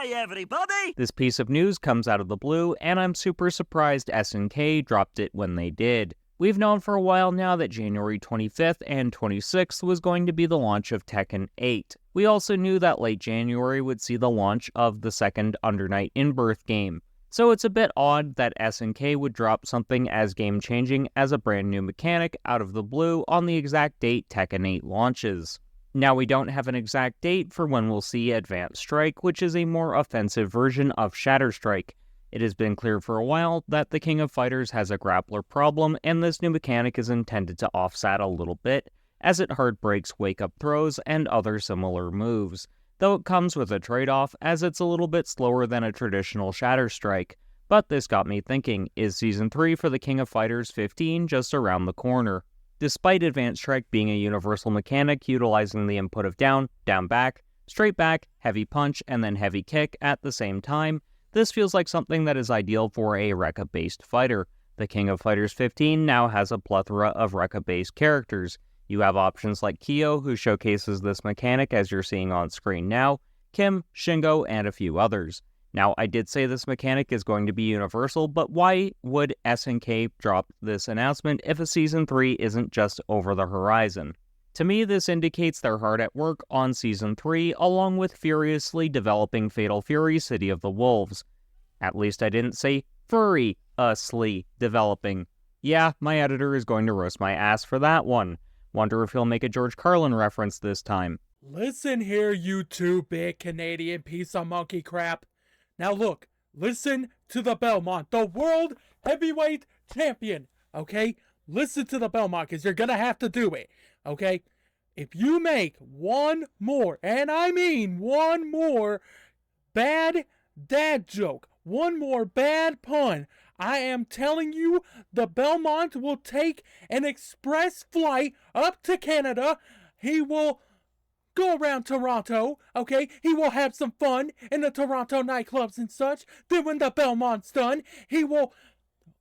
Hi everybody! This piece of news comes out of the blue, and I'm super surprised SNK dropped it when they did. We've known for a while now that January 25th and 26th was going to be the launch of Tekken 8. We also knew that late January would see the launch of the second Under Night In-Birth game. So it's a bit odd that SNK would drop something as game-changing as a brand new mechanic out of the blue on the exact date Tekken 8 launches. Now we don't have an exact date for when we'll see Advanced Strike, which is a more offensive version of Shatter Strike. It has been clear for a while that the King of Fighters has a grappler problem, and this new mechanic is intended to offset a little bit, as it hard breaks wake-up throws and other similar moves, though it comes with a trade-off as it's a little bit slower than a traditional Shatter Strike. But this got me thinking, is Season 3 for the King of Fighters 15 just around the corner? Despite Advanced Strike being a universal mechanic utilizing the input of down, down back, straight back, heavy punch, and then heavy kick at the same time, this feels like something that is ideal for a Rekka-based fighter. The King of Fighters 15 now has a plethora of Rekka-based characters. You have options like Kyo, who showcases this mechanic as you're seeing on screen now, Kim, Shingo, and a few others. Now, I did say this mechanic is going to be universal, but why would SNK drop this announcement if a Season 3 isn't just over the horizon? To me, this indicates they're hard at work on Season 3, along with furiously developing Fatal Fury City of the Wolves. At least I didn't say furiously developing. Yeah, my editor is going to roast my ass for that one. Wonder if he'll make a George Carlin reference this time. Listen here, you two big Canadian piece of monkey crap. Now look, listen to the Belmont, the world heavyweight champion, okay? Listen to the Belmont, because you're going to have to do it, okay? If you make one more, and I mean one more, bad dad joke, one more bad pun, I am telling you, the Belmont will take an express flight up to Canada. He will go around Toronto, okay? He will have some fun in the Toronto nightclubs and such. Then when the Belmont's done, he will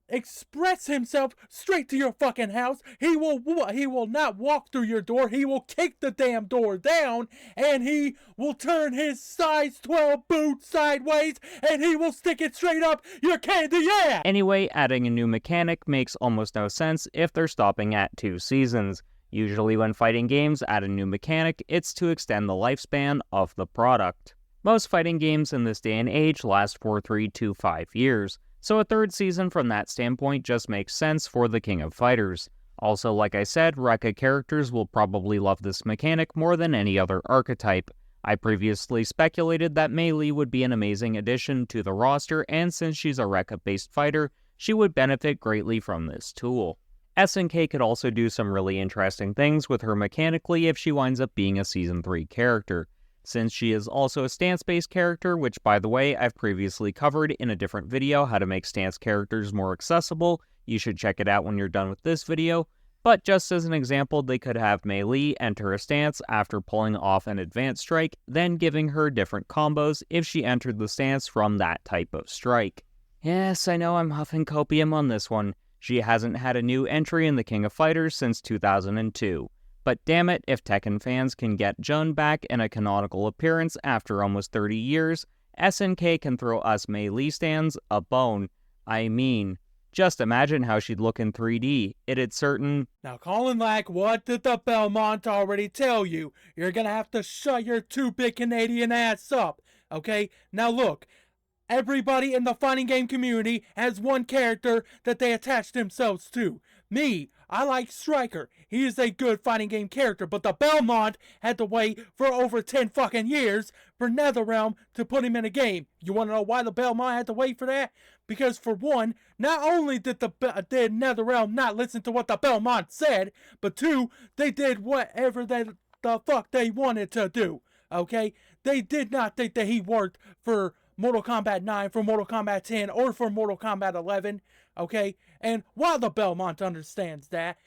express himself straight to your fucking house. He will not walk through your door. He will kick the damn door down, and he will turn his size 12 boot sideways, and he will stick it straight up your candy ass. Anyway, adding a new mechanic makes almost no sense if they're stopping at 2 seasons. Usually when fighting games add a new mechanic, it's to extend the lifespan of the product. Most fighting games in this day and age last for 3 to 5 years, so a 3rd season from that standpoint just makes sense for the King of Fighters. Also, like I said, Rekka characters will probably love this mechanic more than any other archetype. I previously speculated that Mei Lee would be an amazing addition to the roster, and since she's a Rekka-based fighter, she would benefit greatly from this tool. SNK could also do some really interesting things with her mechanically if she winds up being a Season 3 character. Since she is also a stance-based character, which by the way I've previously covered in a different video how to make stance characters more accessible, you should check it out when you're done with this video, but just as an example, they could have Mei Lee enter a stance after pulling off an Advanced Strike, then giving her different combos if she entered the stance from that type of strike. Yes, I know I'm huffing copium on this one. She hasn't had a new entry in the King of Fighters since 2002. But damn it, if Tekken fans can get Jun back in a canonical appearance after almost 30 years, SNK can throw us Mei Lee stands a bone. I mean, just imagine how she'd look in 3D. It'd certain... Now, Colin Lack, what did the Belmont already tell you? You're gonna have to shut your two big Canadian ass up, okay? Now look, everybody in the fighting game community has one character that they attach themselves to. Me, I like Striker. He is a good fighting game character, but the Belmont had to wait for over 10 fucking years for NetherRealm to put him in a game. You want to know why the Belmont had to wait for that? Because for one, not only did NetherRealm not listen to what the Belmont said, but two, they did whatever the fuck they wanted to do, okay? They did not think that he worked for Mortal Kombat 9, for Mortal Kombat 10, or for Mortal Kombat 11, okay? And while the Belmont understands that,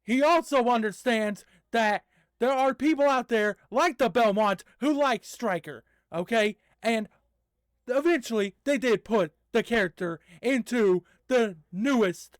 he also understands that there are people out there like the Belmont who like Striker, okay? And eventually, they did put the character into the newest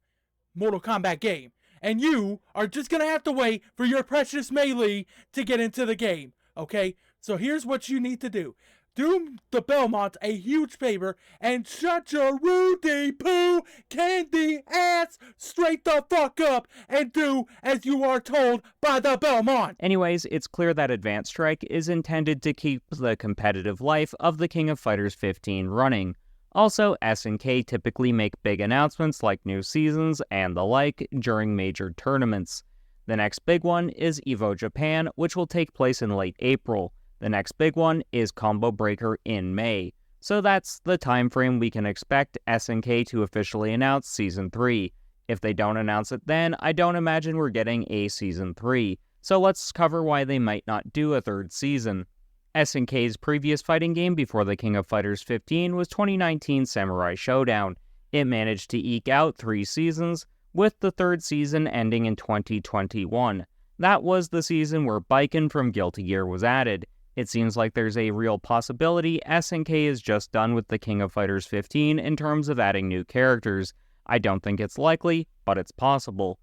Mortal Kombat game. And you are just gonna have to wait for your precious Mei Lee to get into the game, okay? So here's what you need to do. do the Belmonts a huge favor and shut your Rudy Poo candy ass straight the fuck up and do as you are told by the Belmont. Anyways, it's clear that Advanced Strike is intended to keep the competitive life of the King of Fighters 15 running. Also, SNK typically make big announcements like new seasons and the like during major tournaments. The next big one is EVO Japan, which will take place in late April. The next big one is Combo Breaker in May. So that's the time frame we can expect SNK to officially announce Season 3. If they don't announce it then, I don't imagine we're getting a Season 3. So let's cover why they might not do a third season. SNK's previous fighting game before the King of Fighters 15 was 2019 Samurai Showdown. It managed to eke out 3 seasons, with the third season ending in 2021. That was the season where Baiken from Guilty Gear was added. It seems like there's a real possibility SNK is just done with the King of Fighters 15 in terms of adding new characters. I don't think it's likely, but it's possible.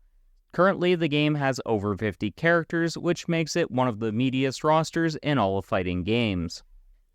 Currently, the game has over 50 characters, which makes it one of the meatiest rosters in all of fighting games.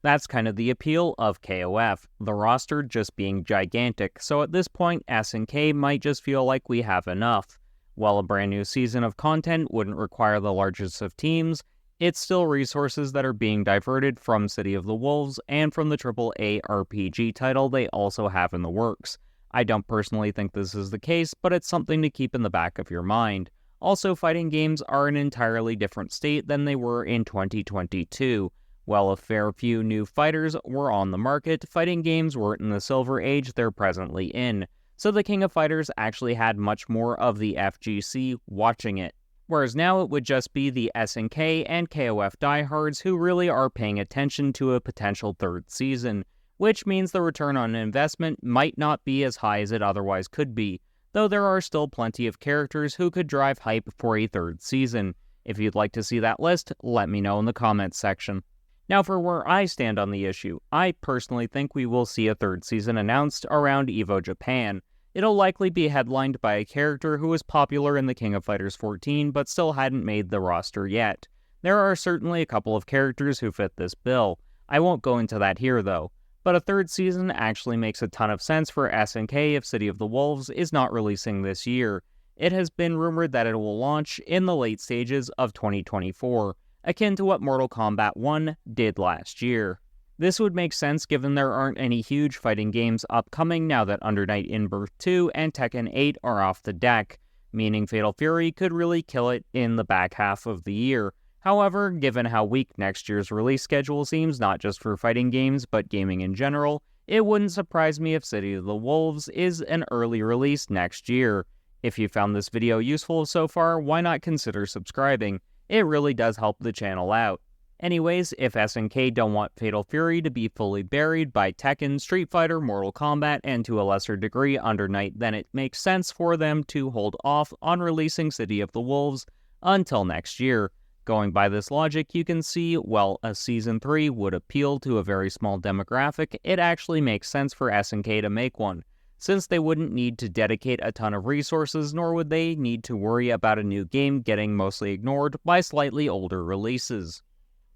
That's kind of the appeal of KOF, the roster just being gigantic, so at this point SNK might just feel like we have enough. While a brand new season of content wouldn't require the largest of teams, it's still resources that are being diverted from City of the Wolves and from the AAA RPG title they also have in the works. I don't personally think this is the case, but it's something to keep in the back of your mind. Also, fighting games are an entirely different state than they were in 2022. While a fair few new fighters were on the market, fighting games weren't in the silver age they're presently in, so the King of Fighters actually had much more of the FGC watching it. Whereas now it would just be the SNK and KOF diehards who really are paying attention to a potential third season, which means the return on investment might not be as high as it otherwise could be, though there are still plenty of characters who could drive hype for a third season. If you'd like to see that list, let me know in the comments section. Now for where I stand on the issue, I personally think we will see a third season announced around EVO Japan. It'll likely be headlined by a character who was popular in the King of Fighters 14 but still hadn't made the roster yet. There are certainly a couple of characters who fit this bill. I won't go into that here though, but a third season actually makes a ton of sense for SNK if City of the Wolves is not releasing this year. It has been rumored that it will launch in the late stages of 2024, akin to what Mortal Kombat 1 did last year. This would make sense given there aren't any huge fighting games upcoming now that Under Night In-Birth 2 and Tekken 8 are off the deck, meaning Fatal Fury could really kill it in the back half of the year. However, given how weak next year's release schedule seems not just for fighting games but gaming in general, it wouldn't surprise me if City of the Wolves is an early release next year. If you found this video useful so far, why not consider subscribing? It really does help the channel out. Anyways, if SNK don't want Fatal Fury to be fully buried by Tekken, Street Fighter, Mortal Kombat, and to a lesser degree Under Night, then it makes sense for them to hold off on releasing City of the Wolves until next year. Going by this logic, you can see, while a Season 3 would appeal to a very small demographic, it actually makes sense for SNK to make one, since they wouldn't need to dedicate a ton of resources, nor would they need to worry about a new game getting mostly ignored by slightly older releases.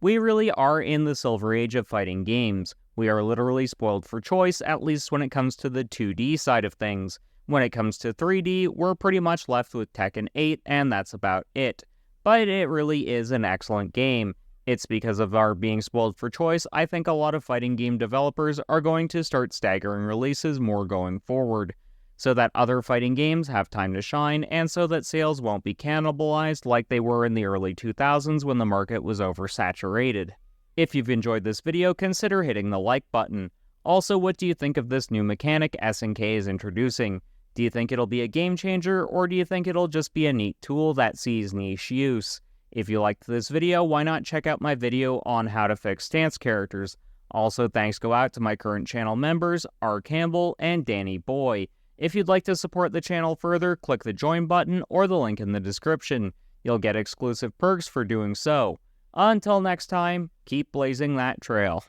We really are in the silver age of fighting games. We are literally spoiled for choice, at least when it comes to the 2D side of things. When it comes to 3D, we're pretty much left with Tekken 8, and that's about it. But it really is an excellent game. It's because of our being spoiled for choice, I think a lot of fighting game developers are going to start staggering releases more going forward, so that other fighting games have time to shine, and so that sales won't be cannibalized like they were in the early 2000s when the market was oversaturated. If you've enjoyed this video, consider hitting the like button. Also, what do you think of this new mechanic SNK is introducing? Do you think it'll be a game changer, or do you think it'll just be a neat tool that sees niche use? If you liked this video, why not check out my video on how to fix stance characters? Also, thanks go out to my current channel members, R. Campbell and Danny Boy. If you'd like to support the channel further, click the join button or the link in the description. You'll get exclusive perks for doing so. Until next time, keep blazing that trail.